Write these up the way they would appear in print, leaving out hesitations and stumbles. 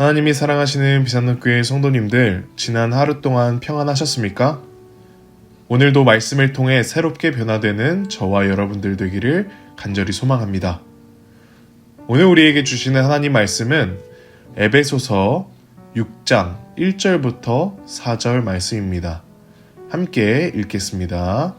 하나님이 사랑하시는 비산노교회 성도님들, 지난 하루 동안 평안하셨습니까? 오늘도 말씀을 통해 새롭게 변화되는 저와 여러분들 되기를 간절히 소망합니다. 오늘 우리에게 주시는 하나님 말씀은 에베소서 6장 1절부터 4절 말씀입니다. 함께 읽겠습니다.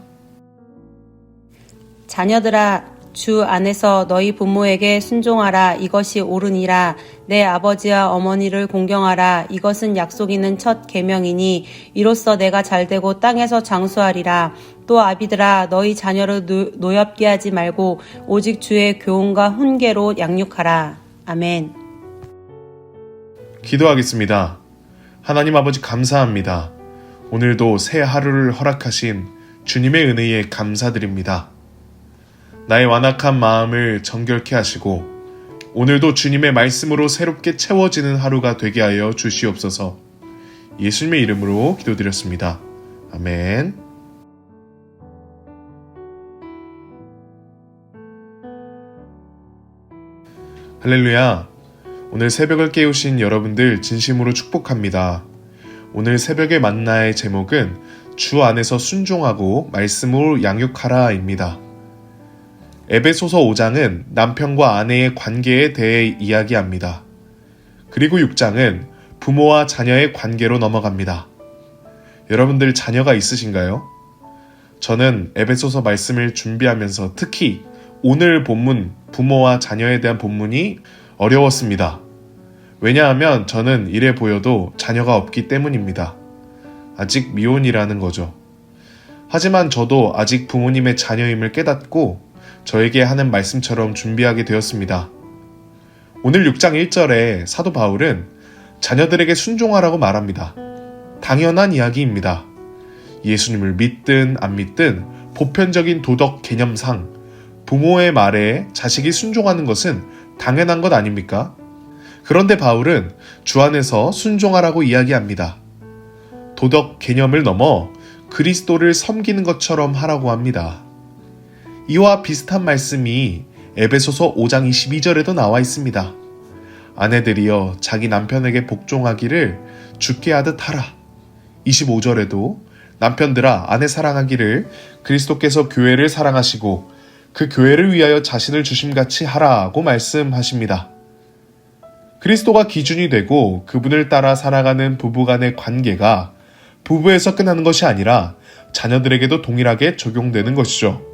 자녀들아, 주 안에서 너희 부모에게 순종하라. 이것이 옳으니라. 내 아버지와 어머니를 공경하라. 이것은 약속 있는 첫 계명이니 이로써 내가 잘되고 땅에서 장수하리라. 또 아비들아, 너희 자녀를 노엽게 하지 말고 오직 주의 교훈과 훈계로 양육하라. 아멘. 기도하겠습니다. 하나님 아버지 감사합니다. 오늘도 새 하루를 허락하신 주님의 은혜에 감사드립니다. 나의 완악한 마음을 정결케 하시고 오늘도 주님의 말씀으로 새롭게 채워지는 하루가 되게 하여 주시옵소서. 예수님의 이름으로 기도드렸습니다. 아멘. 할렐루야. 오늘 새벽을 깨우신 여러분들 진심으로 축복합니다. 오늘 새벽의 만나의 제목은 주 안에서 순종하고 말씀으로 양육하라입니다. 에베소서 5장은 남편과 아내의 관계에 대해 이야기합니다. 그리고 6장은 부모와 자녀의 관계로 넘어갑니다. 여러분들 자녀가 있으신가요? 저는 에베소서 말씀을 준비하면서 특히 오늘 본문, 부모와 자녀에 대한 본문이 어려웠습니다. 왜냐하면 저는 이래 보여도 자녀가 없기 때문입니다. 아직 미혼이라는 거죠. 하지만 저도 아직 부모님의 자녀임을 깨닫고 저에게 하는 말씀처럼 준비하게 되었습니다. 오늘 6장 1절에 사도 바울은 자녀들에게 순종하라고 말합니다. 당연한 이야기입니다. 예수님을 믿든 안 믿든 보편적인 도덕 개념상 부모의 말에 자식이 순종하는 것은 당연한 것 아닙니까? 그런데 바울은 주 안에서 순종하라고 이야기합니다. 도덕 개념을 넘어 그리스도를 섬기는 것처럼 하라고 합니다. 이와 비슷한 말씀이 에베소서 5장 22절에도 나와 있습니다. 아내들이여 자기 남편에게 복종하기를 주께 하듯 하라. 25절에도 남편들아 아내 사랑하기를 그리스도께서 교회를 사랑하시고 그 교회를 위하여 자신을 주심같이 하라고 말씀하십니다. 그리스도가 기준이 되고 그분을 따라 살아가는 부부간의 관계가 부부에서 끝나는 것이 아니라 자녀들에게도 동일하게 적용되는 것이죠.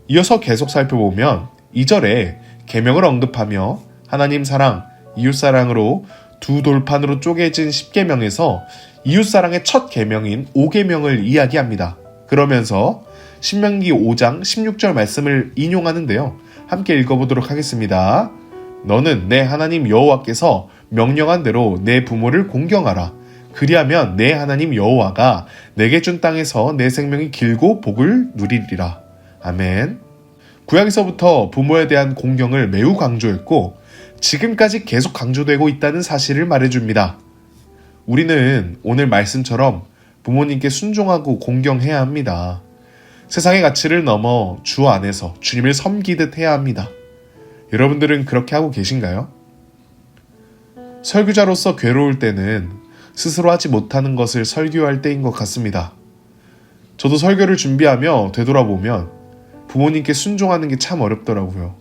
이어서 계속 살펴보면 2절에 계명을 언급하며 하나님 사랑, 이웃사랑으로 두 돌판으로 쪼개진 10계명에서 이웃사랑의 첫 계명인 5계명을 이야기합니다. 그러면서 신명기 5장 16절 말씀을 인용하는데요. 함께 읽어보도록 하겠습니다. 너는 내 하나님 여호와께서 명령한 대로 내 부모를 공경하라. 그리하면 내 하나님 여호와가 내게 준 땅에서 내 생명이 길고 복을 누리리라. 아멘. 구약에서부터 부모에 대한 공경을 매우 강조했고 지금까지 계속 강조되고 있다는 사실을 말해줍니다. 우리는 오늘 말씀처럼 부모님께 순종하고 공경해야 합니다. 세상의 가치를 넘어 주 안에서 주님을 섬기듯 해야 합니다. 여러분들은 그렇게 하고 계신가요? 설교자로서 괴로울 때는 스스로 하지 못하는 것을 설교할 때인 것 같습니다. 저도 설교를 준비하며 되돌아보면 부모님께 순종하는 게 참 어렵더라고요.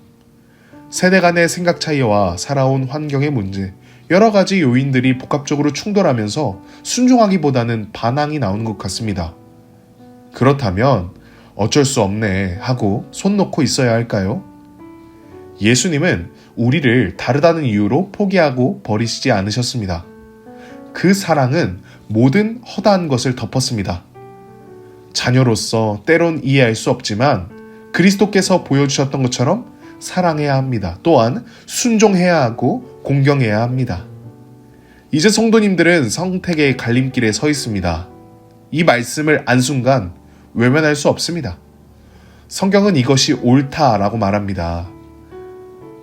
세대 간의 생각 차이와 살아온 환경의 문제, 여러 가지 요인들이 복합적으로 충돌하면서 순종하기보다는 반항이 나오는 것 같습니다. 그렇다면 어쩔 수 없네 하고 손 놓고 있어야 할까요? 예수님은 우리를 다르다는 이유로 포기하고 버리시지 않으셨습니다. 그 사랑은 모든 허다한 것을 덮었습니다. 자녀로서 때론 이해할 수 없지만 그리스도께서 보여주셨던 것처럼 사랑해야 합니다. 또한 순종해야 하고 공경해야 합니다. 이제 성도님들은 선택의 갈림길에 서 있습니다. 이 말씀을 안순간 외면할 수 없습니다. 성경은 이것이 옳다라고 말합니다.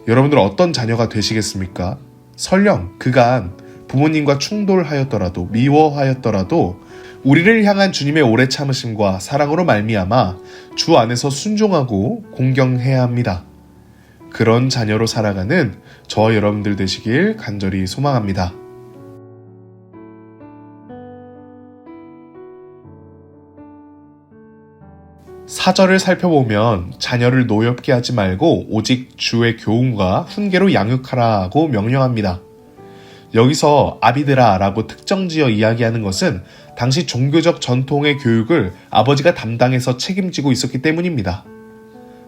여러분들 어떤 자녀가 되시겠습니까? 설령 그간 부모님과 충돌하였더라도 미워하였더라도 우리를 향한 주님의 오래 참으심과 사랑으로 말미암아 주 안에서 순종하고 공경해야 합니다. 그런 자녀로 살아가는 저와 여러분들 되시길 간절히 소망합니다. 4절을 살펴보면 자녀를 노엽게 하지 말고 오직 주의 교훈과 훈계로 양육하라고 명령합니다. 여기서 아비드라라고 특정지어 이야기하는 것은 당시 종교적 전통의 교육을 아버지가 담당해서 책임지고 있었기 때문입니다.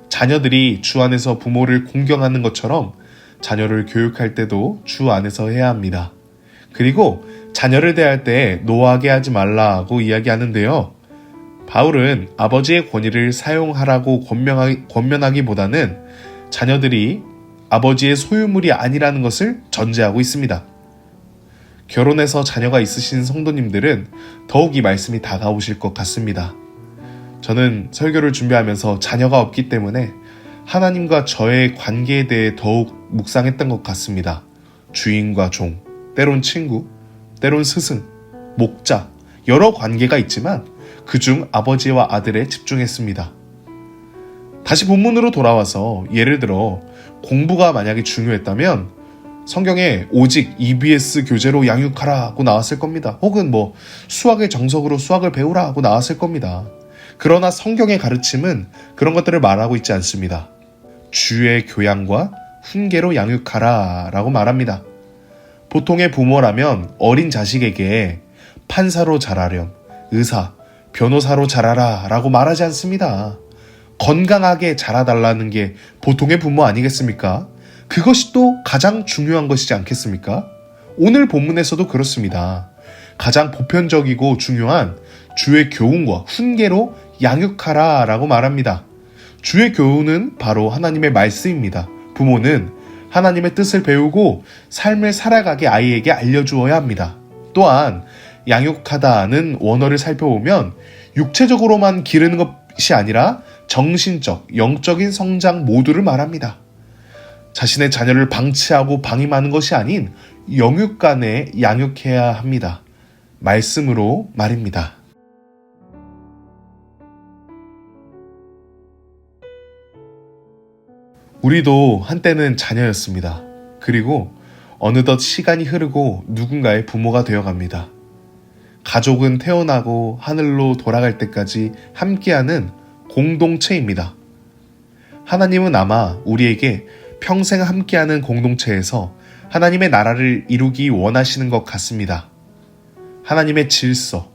자녀들이 주 안에서 부모를 공경하는 것처럼 자녀를 교육할 때도 주 안에서 해야 합니다. 그리고 자녀를 대할 때 노하게 하지 말라고 이야기하는데요. 바울은 아버지의 권위를 사용하라고 권면하기보다는 자녀들이 아버지의 소유물이 아니라는 것을 전제하고 있습니다. 결혼해서 자녀가 있으신 성도님들은 더욱 이 말씀이 다가오실 것 같습니다. 저는 설교를 준비하면서 자녀가 없기 때문에 하나님과 저의 관계에 대해 더욱 묵상했던 것 같습니다. 주인과 종, 때론 친구, 때론 스승, 목자, 여러 관계가 있지만 그중 아버지와 아들에 집중했습니다. 다시 본문으로 돌아와서 예를 들어 공부가 만약에 중요했다면 성경에 오직 EBS 교재로 양육하라 하고 나왔을 겁니다. 혹은 수학의 정석으로 수학을 배우라 하고 나왔을 겁니다. 그러나 성경의 가르침은 그런 것들을 말하고 있지 않습니다. 주의 교양과 훈계로 양육하라 라고 말합니다. 보통의 부모라면 어린 자식에게 판사로 자라렴, 의사, 변호사로 자라라 라고 말하지 않습니다. 건강하게 자라달라는 게 보통의 부모 아니겠습니까? 그것이 또 가장 중요한 것이지 않겠습니까? 오늘 본문에서도 그렇습니다. 가장 보편적이고 중요한 주의 교훈과 훈계로 양육하라 라고 말합니다. 주의 교훈은 바로 하나님의 말씀입니다. 부모는 하나님의 뜻을 배우고 삶을 살아가게 아이에게 알려주어야 합니다. 또한 양육하다는 원어를 살펴보면 육체적으로만 기르는 것이 아니라 정신적, 영적인 성장 모두를 말합니다. 자신의 자녀를 방치하고 방임하는 것이 아닌 영육간에 양육해야 합니다. 말씀으로 말입니다. 우리도 한때는 자녀였습니다. 그리고 어느덧 시간이 흐르고 누군가의 부모가 되어갑니다. 가족은 태어나고 하늘로 돌아갈 때까지 함께하는 공동체입니다. 하나님은 아마 우리에게 평생 함께하는 공동체에서 하나님의 나라를 이루기 원하시는 것 같습니다. 하나님의 질서,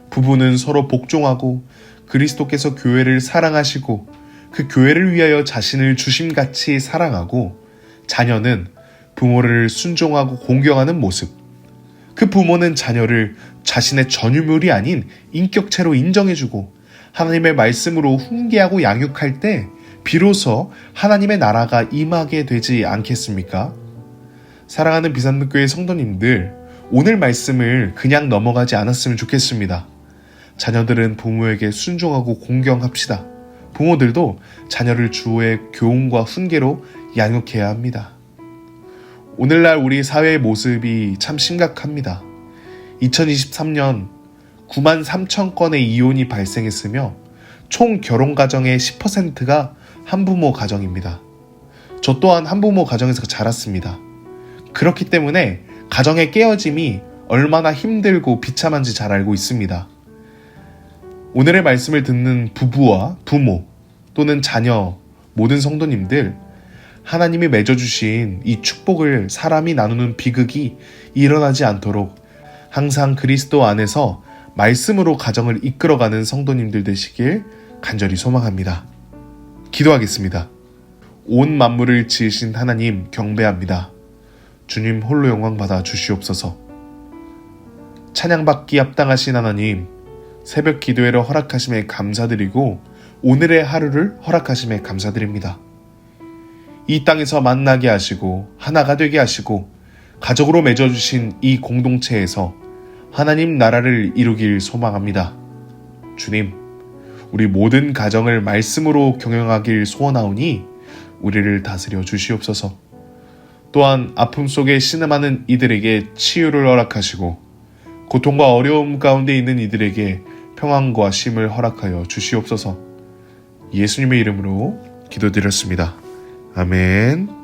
부부는 서로 복종하고 그리스도께서 교회를 사랑하시고 그 교회를 위하여 자신을 주심같이 사랑하고 자녀는 부모를 순종하고 공경하는 모습, 그 부모는 자녀를 자신의 전유물이 아닌 인격체로 인정해주고 하나님의 말씀으로 훈계하고 양육할 때 비로소 하나님의 나라가 임하게 되지 않겠습니까? 사랑하는 비산득교회 성도님들, 오늘 말씀을 그냥 넘어가지 않았으면 좋겠습니다. 자녀들은 부모에게 순종하고 공경합시다. 부모들도 자녀를 주의 교훈과 훈계로 양육해야 합니다. 오늘날 우리 사회의 모습이 참 심각합니다. 2023년 9만 3천 건의 이혼이 발생했으며 총 결혼 가정의 10%가 한부모 가정입니다. 저 또한 한부모 가정에서 자랐습니다. 그렇기 때문에 가정의 깨어짐이 얼마나 힘들고 비참한지 잘 알고 있습니다. 오늘의 말씀을 듣는 부부와 부모 또는 자녀 모든 성도님들, 하나님이 맺어주신 이 축복을 사람이 나누는 비극이 일어나지 않도록 항상 그리스도 안에서 말씀으로 가정을 이끌어가는 성도님들 되시길 간절히 소망합니다. 기도하겠습니다. 온 만물을 지으신 하나님 경배합니다. 주님 홀로 영광 받아 주시옵소서. 찬양받기 합당하신 하나님, 새벽 기도회를 허락하심에 감사드리고 오늘의 하루를 허락하심에 감사드립니다. 이 땅에서 만나게 하시고 하나가 되게 하시고 가족으로 맺어주신 이 공동체에서 하나님 나라를 이루길 소망합니다. 주님, 우리 모든 가정을 말씀으로 경영하길 소원하오니 우리를 다스려 주시옵소서. 또한 아픔 속에 신음하는 이들에게 치유를 허락하시고 고통과 어려움 가운데 있는 이들에게 평안과 쉼을 허락하여 주시옵소서. 예수님의 이름으로 기도드렸습니다. 아멘.